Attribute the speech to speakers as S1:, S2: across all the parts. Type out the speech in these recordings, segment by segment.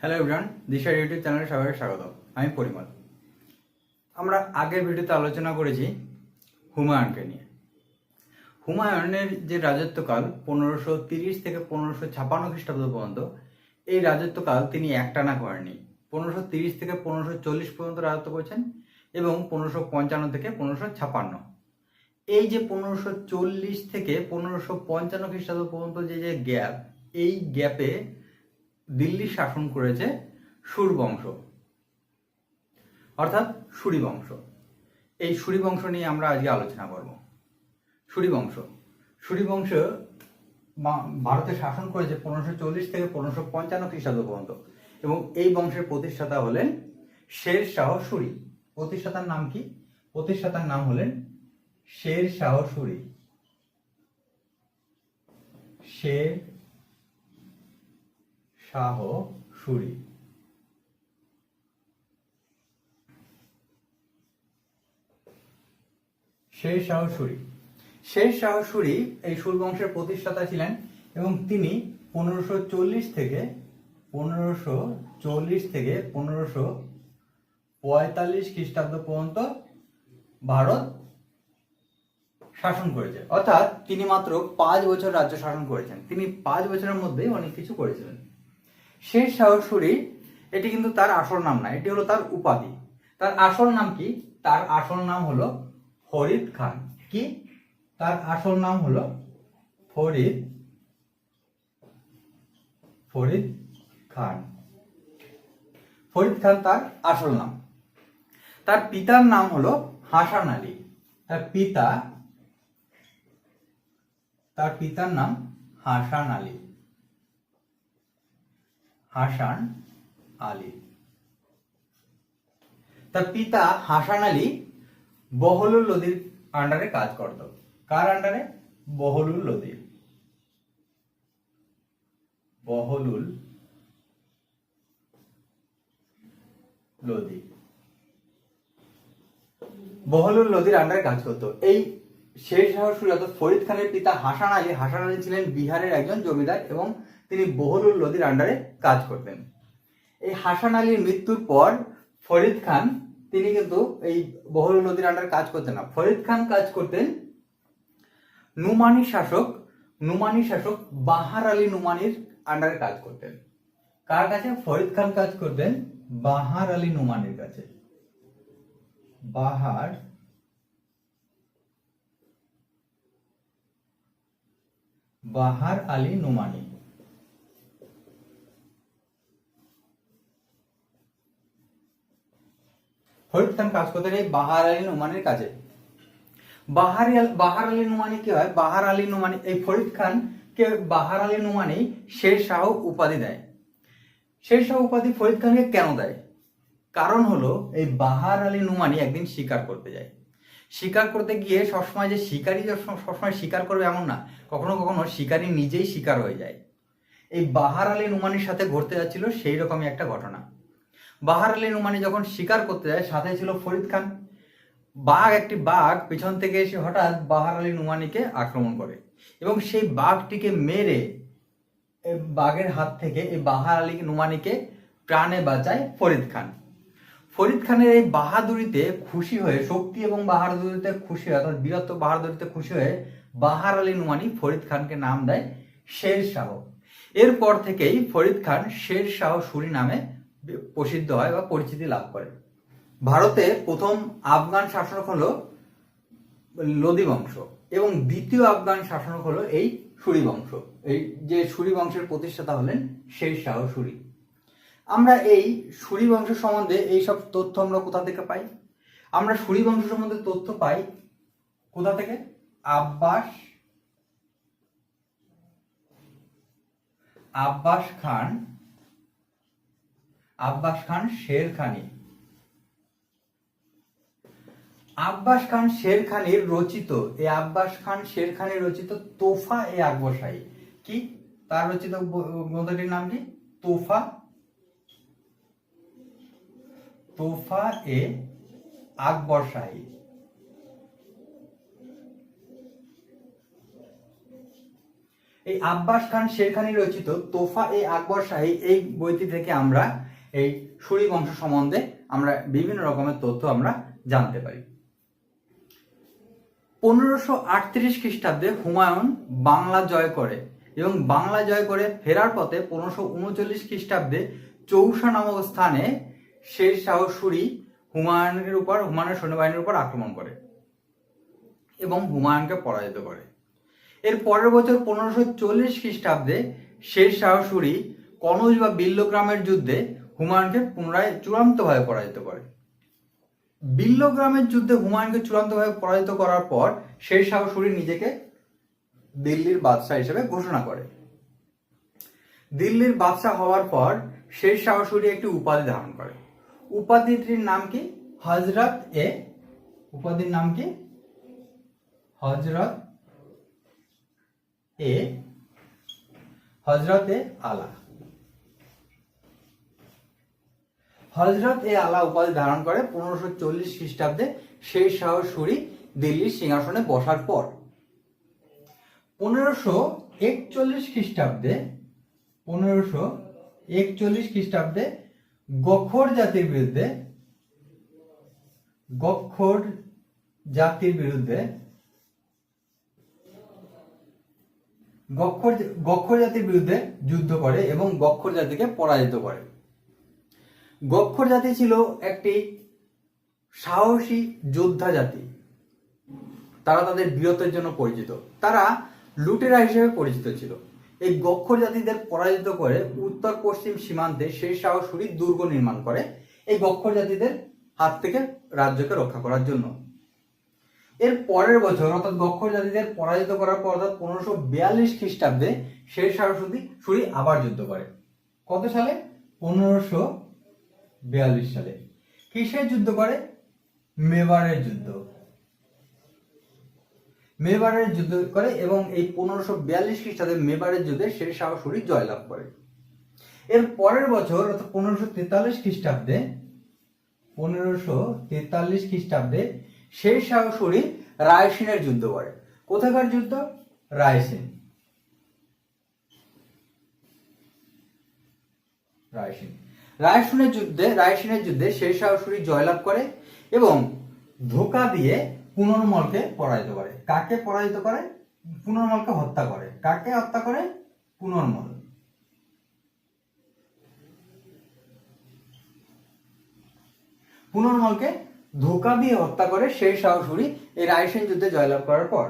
S1: Hello everyone, দিশা YouTube চ্যানেলে সবাইকে স্বাগত। আমি পরিমল। আমরা আগের ভিডিওতে আলোচনা করেছি হুমায়ুনকে নিয়ে। হুমায়ুনের যে রাজত্বকাল 1530 থেকে 1556 খ্রিস্টাব্দ পর্যন্ত, এই রাজত্বকাল তিনি একটানা করেননি। 1530 থেকে 1540 পর্যন্ত রাজত্ব করেছেন এবং 1555 থেকে 1556। এই যে 1540 থেকে 1555 খ্রিস্টাব্দ পর্যন্ত যে গ্যাপ, এই গ্যাপে দিল্লি শাসন করেছে সুর বংশ, অর্থাৎ সুরি বংশ। এই সুরি বংশ নিয়ে আমরা আজকে আলোচনা করব। সুরি বংশ ভারতে শাসন করেছে 1540 থেকে 1555 খ্রিস্টাব্দ পর্যন্ত এবং এই বংশের প্রতিষ্ঠাতা হলেন শের শাহ সুরি। প্রতিষ্ঠাতার নাম কি? প্রতিষ্ঠাতার নাম হলেন শের শাহ সুরি। শের শাহ সুরি। শের শাহ সুরি এই সুর বংশের প্রতিষ্ঠাতা ছিলেন এবং তিনি 1540 থেকে 1545 খ্রিস্টাব্দ পর্যন্ত ভারত শাসন করেছে। অর্থাৎ তিনি মাত্র 5 বছর রাজ্য শাসন করেছেন। তিনি 5 বছরের মধ্যেই অনেক কিছু করেছিলেন। শের শাহ সুরি, এটি কিন্তু তার আসল নাম না, এটি হলো তার উপাধি। তার আসল নাম কি? তার আসল নাম হলো ফরিদ খান। কি? তার আসল নাম হলো ফরিদ খান। ফরিদ খান তার আসল নাম। তার পিতার নাম হলো হাসান আলী। তার পিতার নাম হাসান আলী। তার পিতা হাসান আলী বহলুল লোদীর আন্ডারে কাজ করত। কার আন্ডারে? বহলুল লোদী। বহলুল লোদীর আন্ডারে কাজ করত। এই শের শাহ সুরি অর্থাৎ ফরিদ খানের পিতা হাসান আলী ছিলেন বিহারের একজন জমিদার এবং তিনি বহলুল লোদীর আন্ডারে কাজ করতেন। এই হাসান আলীর মৃত্যুর পর ফরিদ খান, তিনি কিন্তু এই বহলুল লোদীর আন্ডারে কাজ করতেন না। ফরিদ খান কাজ করতেন নুমানি শাসক বাহার আলী নুমানির আন্ডারে কাজ করতেন। কার কাছে? ফরিদ খান কাজ করতেন বাহার আলী নুমানির কাছে। বাহার আলী নুমানি। ফরিদ খান কাজ করতেন এই বাহার আলী নুমানির কাছে। বাহার আলী নুমানি কি হয়? বাহার আলী নুমানি, এই ফরিদ খানকে বাহার আলী নুমানি শের শাহ উপাধি দেয়। শের শাহ উপাধি ফরিদ খানকে কেন দেয়? কারণ হলো এই বাহার আলী নুমানি একদিন শিকার করতে যায়। শিকার করতে গিয়ে সবসময় যে শিকারী সবসময় শিকার করবে এমন না, কখনো কখনো শিকারী নিজেই শিকার হয়ে যায়। এই বাহার আলী নুমানির সাথে ঘটতে যাচ্ছিল সেই রকমই একটা ঘটনা। বাহার আলী নুমানি যখন শিকার করতে যায়, সাথে ছিল ফরিদ খান। একটি বাঘ পিছন থেকে এসে হঠাৎ বাহার আলী নুমানিকে আক্রমণ করে এবং সেই বাঘটিকে মেরে বাঘের হাত থেকে এই বাহার আলী নুমানিকে প্রাণে বাঁচায় ফরিদ খান। ফরিদ খানের এই বাহাদুরিতে খুশি হয়ে, শক্তি এবং বাহাদুরিতে খুশি হয়ে, অর্থাৎ বীরত্ব বাহাদুরিতে খুশি হয়ে বাহার আলী নুমানি ফরিদ খানকে নাম দেয় শের শাহ। এরপর থেকেই ফরিদ খান শের শাহ সুরি নামে প্রসিদ্ধ হয় বা পরিচিতি লাভ করে। ভারতে প্রথম আফগান শাসক হলো লোদী বংশ এবং দ্বিতীয় আফগান শাসক হলো এই সুরি বংশ। এই যে সুরি বংশের প্রতিষ্ঠাতা হলেন শের শাহ সুরি। আমরা এই সুরি বংশ সম্বন্ধে এইসব তথ্য আমরা কোথা থেকে পাই? আমরা সুরি বংশ সম্বন্ধে তথ্য পাই কোথা থেকে? আব্বাস খান শেরখানি। আব্বাস খান শেরখানির রচিত, এই আব্বাস খান শেরখানির রচিত তোফা এ আকবর শাহী। কি? তার রচিত গ্রন্থটির নাম কি? তোফা এ আকবর শাহী। এই আব্বাস খান শেরখানি রচিত তোফা এ আকবর শাহী এই বইটি থেকে আমরা এই সুরি বংশ সম্বন্ধে আমরা বিভিন্ন রকমের তথ্য আমরা জানতে পারি। 1538 খ্রিস্টাব্দে হুমায়ুন বাংলা জয় করে এবং বাংলা জয় করে ফেরার পথে 1539 খ্রিস্টাব্দে চৌসা নামক স্থানে শের শাহ সুরি হুমায়ুনের সৈন্যবাহিনীর উপর আক্রমণ করে এবং হুমায়ুনকে পরাজিত করে। এর পরের বছর 1540 খ্রিস্টাব্দে শের শাহ সুরি কনৌজ বা বিল্লগ্রামের যুদ্ধে হুমায়ুনকে পুনরায় চূড়ান্তভাবে পরাজিত করে। বিল্লগ্রামের যুদ্ধে হুমায়ুনকে চূড়ান্তভাবে পরাজিত করার পর শের শাহ সুরি নিজেকে দিল্লির বাদশাহ হিসেবে ঘোষণা করে। দিল্লির বাদশাহ হওয়ার পর শের শাহ সুরি একটি উপাধি ধারণ করে। উপাধিটির নাম কি? হযরত এ। উপাধির নাম কি? হযরত এ আলা। হযরত এ আলা উপাধি ধারণ করে 1540 খ্রিস্টাব্দে শের শাহ সুরি দিল্লির সিংহাসনে বসার পর। 1541 খ্রিস্টাব্দে গখর জাতির বিরুদ্ধে যুদ্ধ করে এবং গখর জাতিকে পরাজিত করে। গখর জাতি ছিল একটি সাহসী যোদ্ধা জাতি। তারা তাদের বীরত্বের জন্য পরিচিত। তারা লুটেরা হিসেবে পরিচিত ছিল। এই গখর জাতিদের পরাজিত করে উত্তর পশ্চিম সীমান্তে শের শাহ সুরি দুর্গ নির্মাণ করে এই গখর জাতিদের হাত থেকে রাজ্যকে রক্ষা করার জন্য। এর পরের বছর অর্থাৎ গখর জাতিদের পরাজিত করার পর অর্থাৎ 1542 খ্রিস্টাব্দে শের শাহ সুরি আবার যুদ্ধ করে। কত সালে? 1542 সালে। কিসের যুদ্ধ করে? মেবারের যুদ্ধ করে এবং এই 1542 খ্রিস্টাব্দে মেবারের যুদ্ধে শের শাহ সুরি জয়লাভ করে। এর পরের বছর অর্থাৎ 1543 খ্রিস্টাব্দে শের শাহ সুরি রায়সিনের যুদ্ধ করে। কোথাকার যুদ্ধ? রায়সিনের যুদ্ধে শের শাহ সুরি জয়লাভ করে এবং ধোঁকা দিয়ে পুনর্মলকে পরাজিত করে। কাকে পরাজিত করে? পুনর্মলকে হত্যা করে। কাকে হত্যা করে? পুনর্মলকে ধোঁকা দিয়ে হত্যা করে শের শাহ সুরি এই রায়সিন যুদ্ধে জয়লাভ করার পর।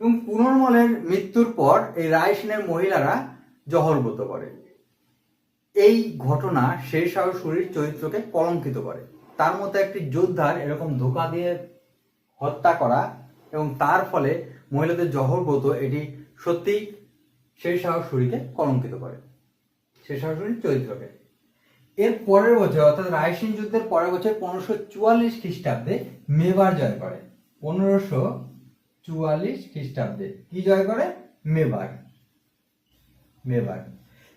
S1: এবং পুনর্মলের মৃত্যুর পর এই রায়সিনের মহিলারা জহরব্রত করে। এই ঘটনা শের শাহ সুরির চরিত্রকে কলঙ্কিত করে। তার মতো একটি যোদ্ধার এরকম ধোঁকা দিয়ে হত্যা করা এবং তার ফলে মহিলাদের জহরব্রত, এটি সত্যি শের শাহ সুরিকে কলঙ্কিত করে, শের শাহ সুরির চরিত্রকে। এর পরের বছর অর্থাৎ রায়সিন যুদ্ধের পরের বছর 1544 খ্রিস্টাব্দে মেবার জয় করে। 1544 খ্রিস্টাব্দে কি জয় করে?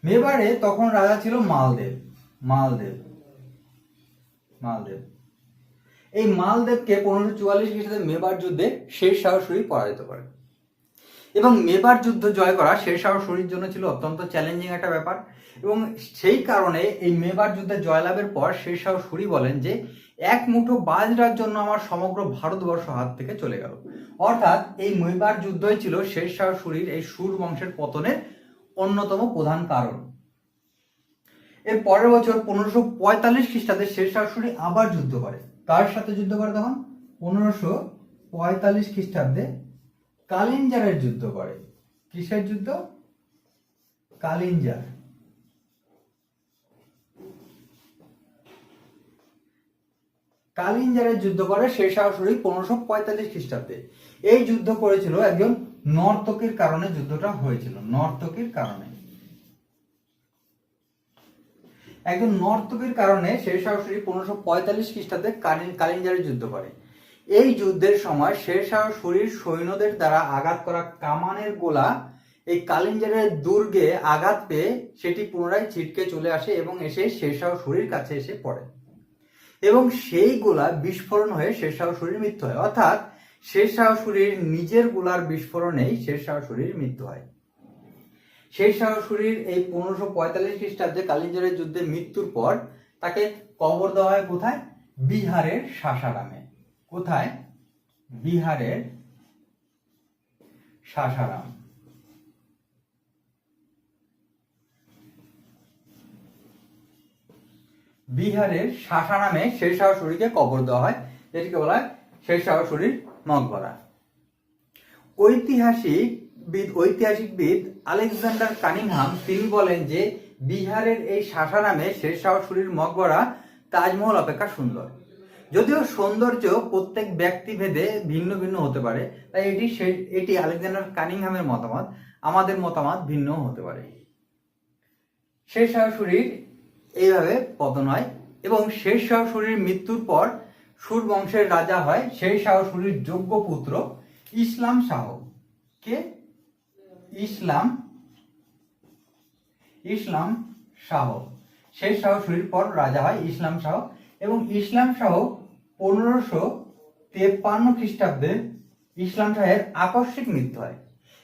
S1: মেবারে তখন রাজা ছিল মালদেব। এই মালদেবকে 1544 খ্রিস্টাব্দে মেবার যুদ্ধে শের শাহ সুরি পরাজিত করে এবং মেবার যুদ্ধ জয় করা শের শাহ সুরির জন্য ছিল অত্যন্ত চ্যালেঞ্জিং একটা ব্যাপার। এবং সেই কারণে এই মেবার যুদ্ধে জয়লাভের পর শের শাহ সুরি বলেন যে এক মুঠো বাজরার জন্য আমার সমগ্র ভারতবর্ষ হাত থেকে চলে গেল। অর্থাৎ এই মেবার যুদ্ধই ছিল শের শাহ সুরির এই সুর বংশের পতনের অন্যতম প্রধান কারণ। এর পরের বছর 1545 খ্রিস্টাব্দে শের শাহ সুরি আবার যুদ্ধ করে। কার সাথে যুদ্ধ করে তখন? 1545 খ্রিস্টাব্দে কালিঞ্জারের যুদ্ধ করে। কিসের যুদ্ধ? কালিঞ্জারের যুদ্ধ করে শের শাহ সুরি 1545 খ্রিস্টাব্দে। এই যুদ্ধ করেছিল একজন নর্তকীর কারণে। যুদ্ধটা হয়েছিল একজন নর্তকীর কারণে শের শাহ সুরি 1545 খ্রিস্টাব্দে কালিঞ্জারের যুদ্ধ করে। এই যুদ্ধের সময় শের শাহ সুরির সৈন্যদের দ্বারা আঘাত করা কামানের গোলা এই কালিঞ্জারের দুর্গে আঘাত পেয়ে সেটি পুনরায় ছিটকে চলে আসে এবং এসে শের শাহ সুরির কাছে এসে পড়ে এবং সেই গোলা বিস্ফোরণ হয়ে শের শাহ সুরির মৃত্যু হয়। অর্থাৎ শের শাহ সুরির নিজের গোলার বিস্ফোরণেই শের শাহ সুরির মৃত্যু হয়। শের শাহ সুরির এই 1545 খ্রিস্টাব্দে কালিঞ্জরের যুদ্ধে মৃত্যুর পর তাকে কবর দেওয়া হয় কোথায়? বিহারের সাসারামে। কোথায়? বিহারের সাসারাম। বিহারের সাসারামে শের শাহ সুরিকে কবর দেওয়া হয়, যেটিকে বলা হয় শের শাহ সুরির মকবরা। ঐতিহাসিকবিদ আলেকজান্ডার কানিংহাম তিনি বলেন যে বিহারের এই সাসারামে শের শাহ সুরির মকবরা তাজমহল অপেক্ষা সুন্দর। যদিও সৌন্দর্য প্রত্যেক ব্যক্তি ভেদে ভিন্ন ভিন্ন হতে পারে, তাই এটি আলেকজান্ডার কানিংহামের মতামত, আমাদের মতামত ভিন্ন হতে পারে। শের শাহ সুরির এইভাবে পতন হয় এবং শের শাহ সুরির মৃত্যুর পর সুর বংশের রাজা হয় শের শাহ সুরির যোগ্য পুত্র ইসলাম শাহ। কে? ইসলাম শাহ। শের শাহ সুরির পর রাজা হয় ইসলাম শাহ এবং ইসলাম শাহ 1553 খ্রিস্টাব্দে ইসলাম শাহের আকস্মিক মৃত্যু হয়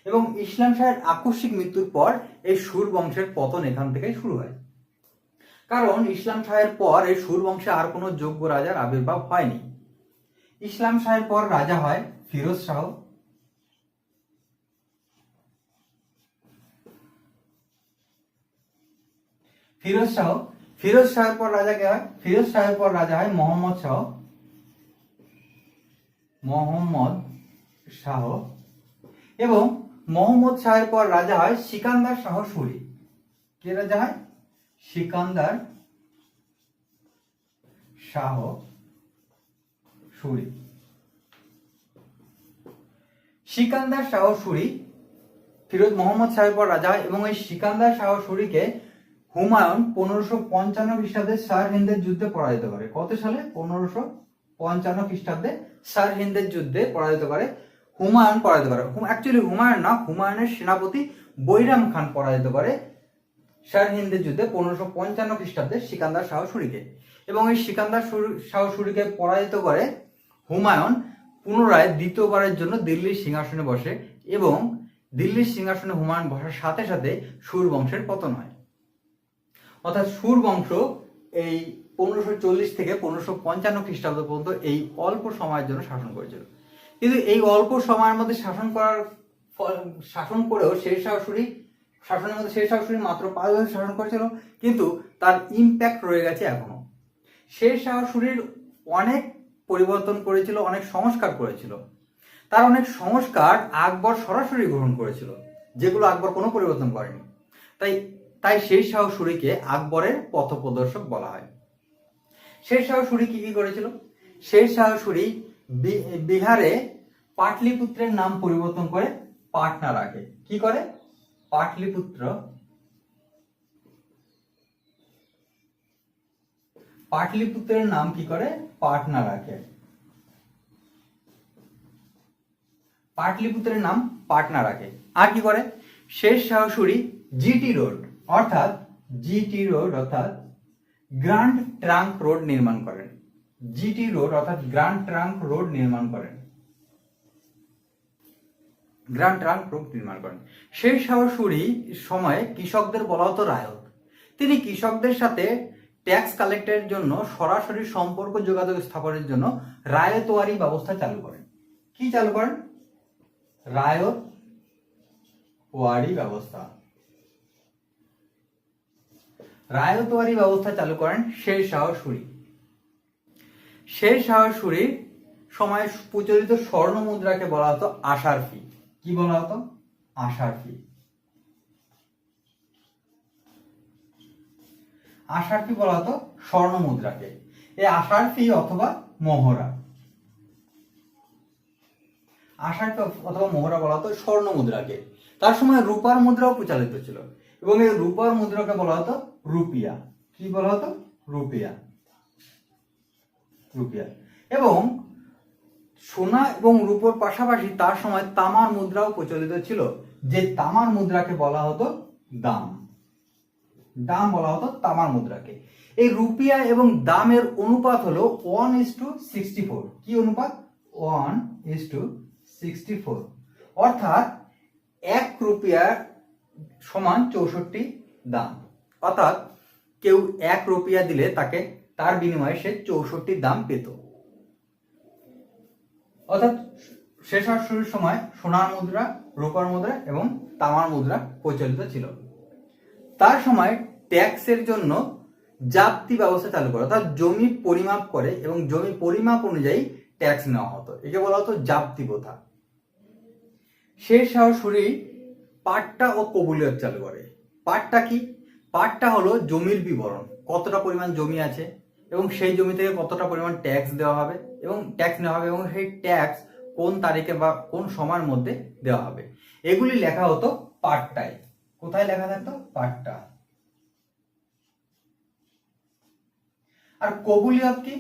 S1: এবং ইসলাম শাহের আকস্মিক মৃত্যুর পর এই সুর বংশের পতন এখান থেকে শুরু হয়। কারণ ইসলাম শাহের পর এই সুর বংশে আর কোনো যোগ্য রাজার আবির্ভাব হয়নি। ইসলাম শাহের পর রাজা হয় ফিরোজ শাহ। ফিরোজ শাহের পর রাজা কে হয়? ফিরোজ শাহের পর রাজা হয় মোহাম্মদ শাহ এবং মোহাম্মদ শাহের পর রাজা হয় সিকান্দার শাহ সুরি। কে রাজা হয়? সিকান্দার শাহ সুরি। সিকান্দার শাহ সুরি ফিরোজ মোহাম্মদ শাহের পর রাজা হয় এবং এই সিকান্দার শাহ সুরিকে হুমায়ুন 1555 খ্রিস্টাব্দে সারহিন্দের যুদ্ধে পরাজিত করে। কত সালে? 1555 খ্রিস্টাব্দে সারহিন্দের যুদ্ধে পরাজিত করে। হুমায়ুন পরাজিত করে, অ্যাকচুয়ালি হুমায়ুন না, হুমায়ুনের সেনাপতি বৈরাম খান পরাজিত করে সারহিন্দের যুদ্ধে 1555 খ্রিস্টাব্দে সিকান্দার শাহ সুরিকে। এবং এই সিকান্দার শাহ সুরিকে পরাজিত করে হুমায়ুন পুনরায় দ্বিতীয়বারের জন্য দিল্লির সিংহাসনে বসে এবং দিল্লির সিংহাসনে হুমায়ুন বসার সাথে সাথে সুর বংশের পতন হয়। অর্থাৎ সুর বংশ এই 1540 থেকে 1555 খ্রিস্টাব্দ পর্যন্ত এই অল্প সময়ের জন্য শাসন করেছিল। কিন্তু এই অল্প সময়ের মধ্যে শাসন করেও শের শাহ সুরি শাসনের মধ্যে শের শাহ সুরি মাত্র 5 বছর শাসন করেছিল, কিন্তু তার ইম্প্যাক্ট রয়ে গেছে এখনো। শের শাহ সুরির অনেক পরিবর্তন করেছিল, অনেক সংস্কার করেছিল। তার অনেক সংস্কার আকবর সরাসরি গ্রহণ করেছিল, যেগুলো আকবর কোনো পরিবর্তন করেনি। তাই শের শাহ সুরিকে আকবরের পথপ্রদর্শক বলা হয়। শের শাহ সুরি কি কি করেছিল? শের শাহ সুরি বিহারে পাটলিপুত্রের নাম পরিবর্তন করে পাটনা রাখে। কি করে? পাটলিপুত্রের নাম কি করে? পাটনা রাখে। পাটলিপুত্রের নাম পাটনা রাখে। আর কি করে? শের শাহ সুরি জিটি রোড অর্থাৎ গ্র্যান্ড ট্রাঙ্ক রোড নির্মাণ করেন। জিটি রোড অর্থাৎ গ্র্যান্ড ট্রাঙ্ক রোড নির্মাণ করেন। শের শাহ সুরি সময়ে কৃষকদের বলা হতো রায়ত। তিনি কৃষকদের সাথে ট্যাক্স কালেক্টের জন্য সরাসরি সম্পর্ক যোগাযোগ স্থাপনের জন্য রায়তওয়ারি ব্যবস্থা চালু করেন। কি চালু করেন? রায়তওয়ারি ব্যবস্থা চালু করেন শের শাহ সুরি। শের শাহ সুরির সময় প্রচলিত স্বর্ণ মুদ্রাকে বলা হতো আশারফি। কি বলা হতো? আশারফি। আশারফি বলা হতো স্বর্ণ মুদ্রাকে। এই আশারফি অথবা মোহরা, বলা হতো স্বর্ণ মুদ্রাকে। তার সময় রূপার মুদ্রাও প্রচলিত ছিল এবং এই রূপার মুদ্রাকে বলা হতো রুপিয়া। কি বলা হতো? রুপিয়া। এবং সোনা এবং রূপোর পাশাপাশি তার সময় তামার মুদ্রাও প্রচলিত ছিল, যে তামার মুদ্রাকে বলা হতো দাম বলা হতো তামার মুদ্রাকে। এই রুপিয়া এবং দামের অনুপাত হলো 1:64। কি অনুপাত? 1:64। অর্থাৎ 1 রুপিয়ার সমান 64 দাম। অর্থাৎ কেউ 1 রুপিয়া দিলে তাকে তার বিনিময়ে সে 64 দাম পেত। অর্থাৎ শেষ হওয়ার শুরুর সময় সোনার মুদ্রা, রূপার মুদ্রা এবং তামার মুদ্রা প্রচলিত ছিল। তার সময় ট্যাক্সের জন্য জাপ্তি ব্যবস্থা চালু করে, অর্থাৎ জমি পরিমাপ করে এবং জমি পরিমাপ অনুযায়ী ট্যাক্স নেওয়া হতো, একে বলা হতো জাপ্তি প্রথা। শের শাহ সুরি পাট্টা ও কবুলিয়ত চালু করে। পাট্টা কি? পাট্টা হলো জমির বিবরণ, কতটা পরিমাণ জমি আছে এবং সেই জমি থেকে কতটা পরিমাণ ট্যাক্স দেওয়া হবে এবং ট্যাক্স নেওয়া হবে এবং সেই ট্যাক্স কোন তারিখে বা কোন সময়ের মধ্যে দেওয়া হবে, এগুলি লেখা হতো পাট্টায়। কোথায় লেখা থাকতো? পাট্টা। আর কবুলিয়ত কি?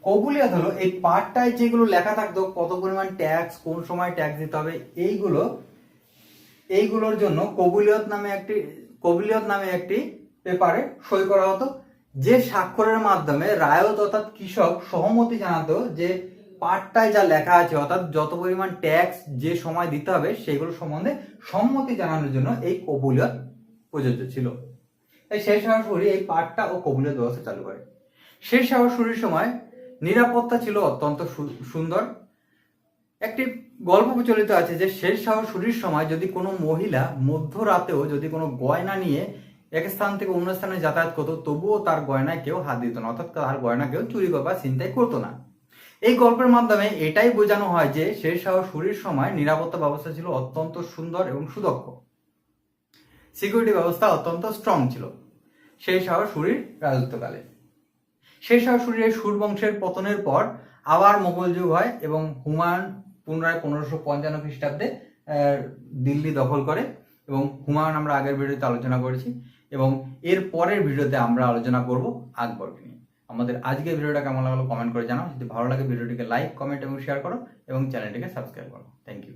S1: কবুলিয়ত হলো এই পাট্টায় যেগুলো লেখা থাকতো, কত পরিমাণ ট্যাক্স, কোন সময় ট্যাক্স দিতে হবে, এইগুলোর জন্য কবুলিয়ত নামে একটি পেপারে সই করা হতো, যে স্বাক্ষরের মাধ্যমে রায়ত অর্থাৎ কৃষক সহমতি জানাতো যে পাট্টায় যা লেখা আছে অর্থাৎ যত পরিমাণ ট্যাক্স যে সময় দিতে হবে সেগুলো সম্বন্ধে সম্মতি জানানোর জন্য এই কবুলিয়ত প্রযোজ্য ছিল। তাই শের শাহ সুরি এই পাট্টা ও কবুলিয়ত ব্যবস্থা চালু করে। শের শাহ সুরির সময় নিরাপত্তা ছিল অত্যন্ত সুন্দর। একটি গল্প প্রচলিত আছে যে শের শাহ সুরির সময় যদি কোনো মহিলা মধ্যরাতেও যদি কোনো গয়না নিয়ে এক স্থান থেকে অন্য স্থানে যাতায়াত করতো, তবুও তার গয়নায় কেউ হাত দিত না, অর্থাৎ তার গয়না কেউ চুরি বা ছিনতাই করতো না। এই গল্পের মাধ্যমে এটাই বোঝানো হয় যে শের শাহ সুরির সময় নিরাপত্তা ব্যবস্থা ছিল অত্যন্ত সুন্দর এবং সুদক্ষ, সিকিউরিটি ব্যবস্থা অত্যন্ত স্ট্রং ছিল শের শাহ সুরির রাজত্বকালে। শের শাহ সুরির সুর বংশের পতনের পর আবার মোগল যুগ হয় এবং হুমায়ুন পুনরায় 1555 খ্রিস্টাব্দে দিল্লি দখল করে এবং হুমায়ুন আমরা আগের ভিডিওতে আলোচনা করেছি এবং এর পরের ভিডিওতে আমরা আলোচনা করব আকবরকে নিয়ে। আমাদের আজকের ভিডিওটা কেমন লাগলো কমেন্ট করে জানাও। যদি ভালো লাগে ভিডিওটিকে লাইক, কমেন্ট এবং শেয়ার করো এবং চ্যানেলটিকে সাবস্ক্রাইব করো। Thank you.